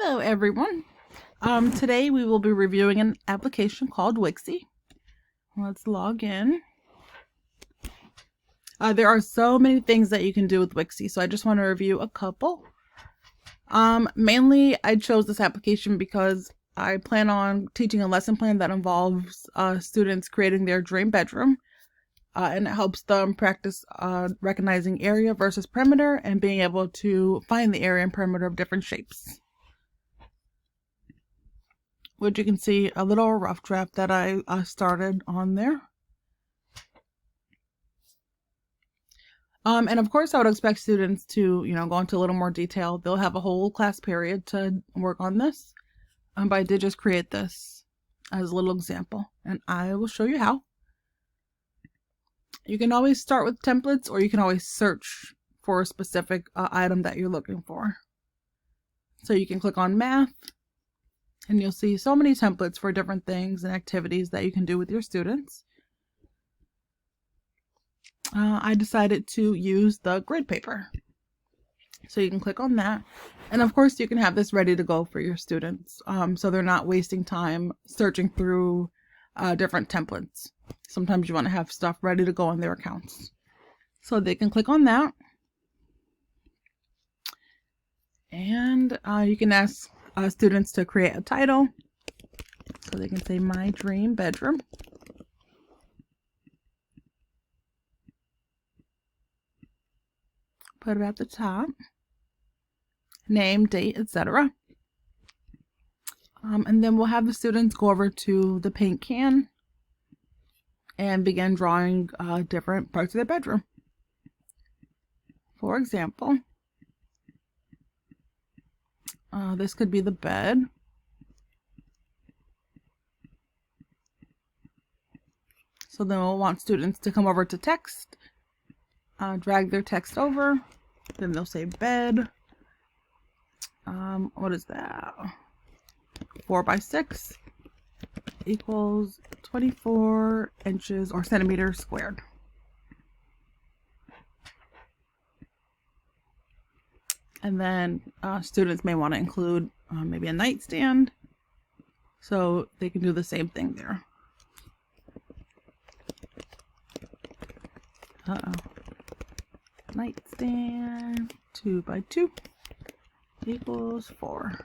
Hello everyone. Today we will be reviewing an application called Wixie. Let's log in. There are so many things that you can do with Wixie, so I just want to review a couple. Mainly I chose this application because I plan on teaching a lesson plan that involves students creating their dream bedroom. And it helps them practice recognizing area versus perimeter and being able to find the area and perimeter of different shapes. Which you can see a little rough draft that I started on there. And of course I would expect students to, go into a little more detail. They'll have a whole class period to work on this. But I did just create this as a little example, and I will show you how. You can always start with templates, or you can always search for a specific item that you're looking for. So you can click on math, and you'll see so many templates for different things and activities that you can do with your students. I decided to use the grid paper. So you can click on that. And of course you can have this ready to go for your students. So they're not wasting time searching through different templates. Sometimes you want to have stuff ready to go on their accounts. So they can click on that. And you can ask students to create a title. So they can say my dream bedroom. Put it at the top. Name, date, etc. And then we'll have the students go over to the paint can and begin drawing different parts of their bedroom. For example, this could be the bed. So then we'll want students to come over to text, drag their text over, then they'll say bed. What is that? 4 by 6 equals 24 inches or centimeters squared. And then students may want to include maybe a nightstand, so they can do the same thing there. Nightstand 2 by 2 equals 4.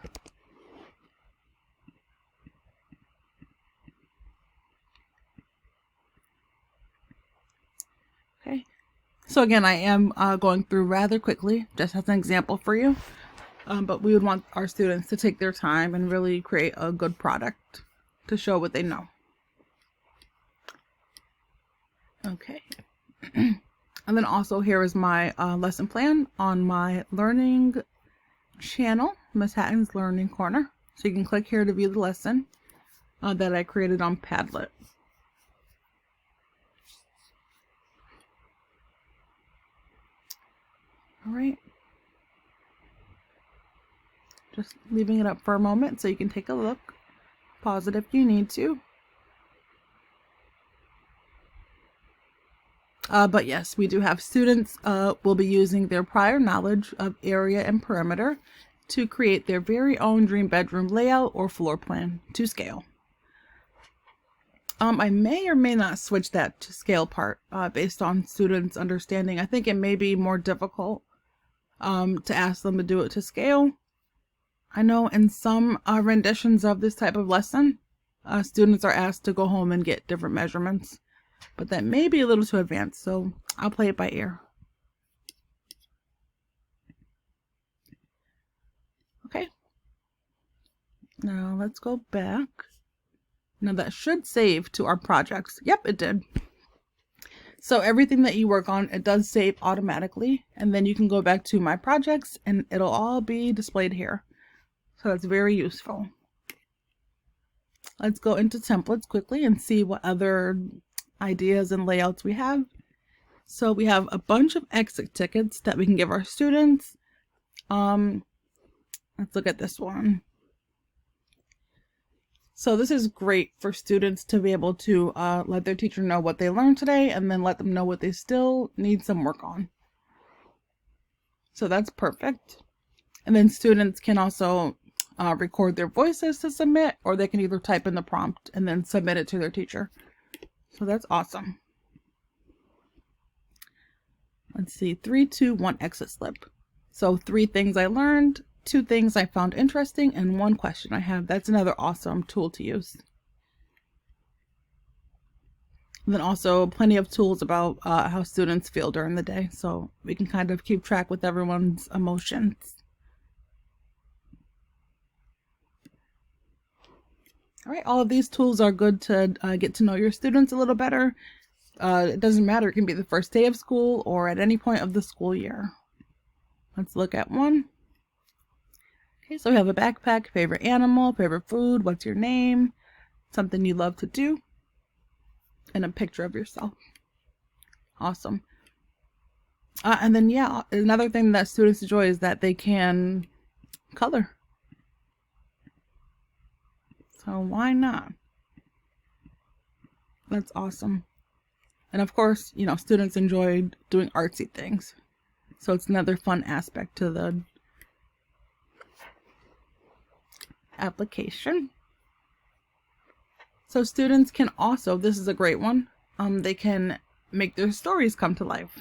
Okay, so again, I am going through rather quickly, just as an example for you. But we would want our students to take their time and really create a good product to show what they know. Okay. And then also here is my lesson plan on my learning channel, Miss Hatton's Learning Corner. So you can click here to view the lesson that I created on Padlet. All right. Just leaving it up for a moment so you can take a look. Pause it if you need to. But yes, we do have students will be using their prior knowledge of area and perimeter to create their very own dream bedroom layout or floor plan to scale. I may or may not switch that to scale part based on students' understanding. I think it may be more difficult to ask them to do it to scale. I know in some renditions of this type of lesson, students are asked to go home and get different measurements. But that may be a little too advanced, so I'll play it by ear. Okay. Now let's go back. Now that should save to our projects. Yep, it did. So everything that you work on, it does save automatically. And then you can go back to my projects and it'll all be displayed here. So that's very useful. Let's go into templates quickly and see what other ideas and layouts we have. So we have a bunch of exit tickets that we can give our students. Let's look at this one. So this is great for students to be able to let their teacher know what they learned today and then let them know what they still need some work on. So that's perfect. And then students can also record their voices to submit, or they can either type in the prompt and then submit it to their teacher. So that's awesome. Let's see, 3, 2, 1 exit slip. So 3 things I learned, 2 things I found interesting, and 1 question I have. That's another awesome tool to use. And then also plenty of tools about how students feel during the day, so we can kind of keep track with everyone's emotions. All right, all of these tools are good to get to know your students a little better. It doesn't matter, it can be the first day of school or at any point of the school year. Let's look at one. Okay, so we have a backpack, favorite animal, favorite food, what's your name, something you love to do, and a picture of yourself. Awesome. And then, yeah, another thing that students enjoy is that they can color. So why not? That's awesome. And of course, you know, students enjoy doing artsy things. So it's another fun aspect to the application. So students can also, this is a great one, they can make their stories come to life.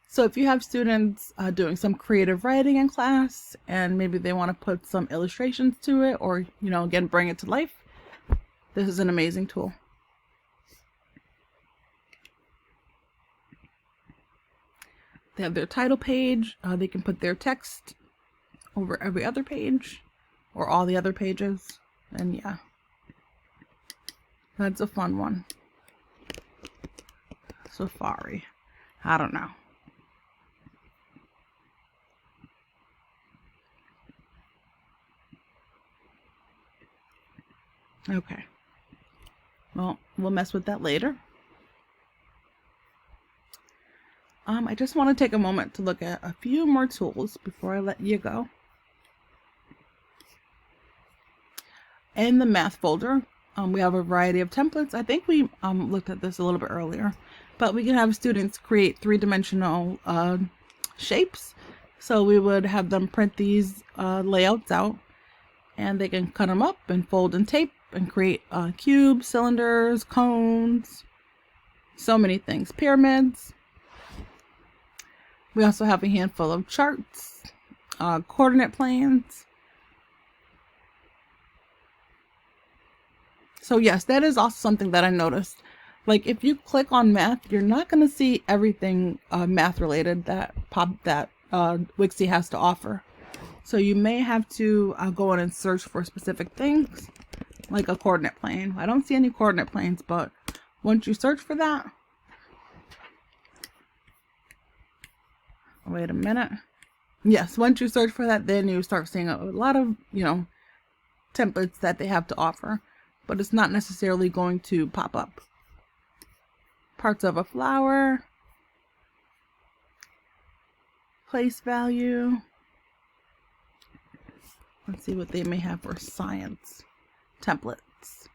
So if you have students doing some creative writing in class, and maybe they want to put some illustrations to it, or, you know, again, bring it to life, this is an amazing tool. They have their title page. They can put their text over every other page or all the other pages. And yeah, that's a fun one. Safari. I don't know. Okay. Well, we'll mess with that later. I just want to take a moment to look at a few more tools before I let you go. In the math folder, we have a variety of templates. I think we looked at this a little bit earlier, but we can have students create 3-dimensional shapes. So we would have them print these layouts out, and they can cut them up and fold and tape and create cubes, cylinders, cones, so many things, pyramids. We also have a handful of charts, coordinate planes. So yes, that is also something that I noticed. Like if you click on math, you're not going to see everything math related that Wixie has to offer. So you may have to go in and search for specific things, like a coordinate plane. I don't see any coordinate planes, but once you search for that, wait a minute. Yes, once you search for that, then you start seeing a lot of, you know, templates that they have to offer, but it's not necessarily going to pop up. Parts of a flower, place value. Let's see what they may have for science templates.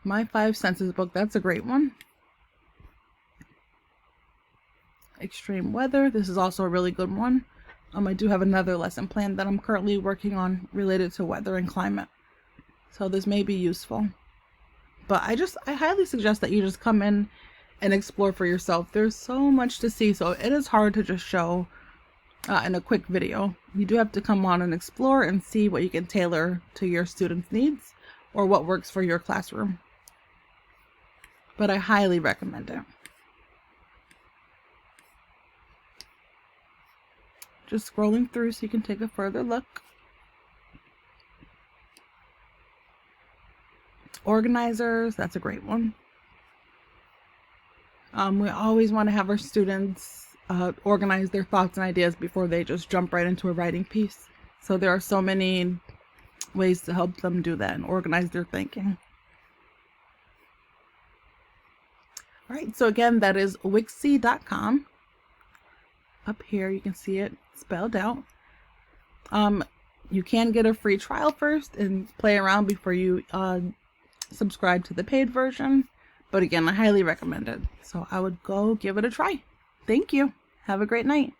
My 5 Senses book, that's a great one. Extreme weather, this is also a really good one. I do have another lesson plan that I'm currently working on related to weather and climate, so this may be useful. But I highly suggest that you just come in and explore for yourself. There's so much to see, so it is hard to just show in a quick video. You do have to come on and explore and see what you can tailor to your students' needs or what works for your classroom. But I highly recommend it. Just scrolling through so you can take a further look. Organizers, that's a great one. We always want to have our students organize their thoughts and ideas before they just jump right into a writing piece. So there are so many ways to help them do that and organize their thinking. All right, so again, that is Wixie.com. Up here, you can see it spelled out. You can get a free trial first and play around before you subscribe to the paid version. But again, I highly recommend it. So I would go give it a try. Thank you. Have a great night.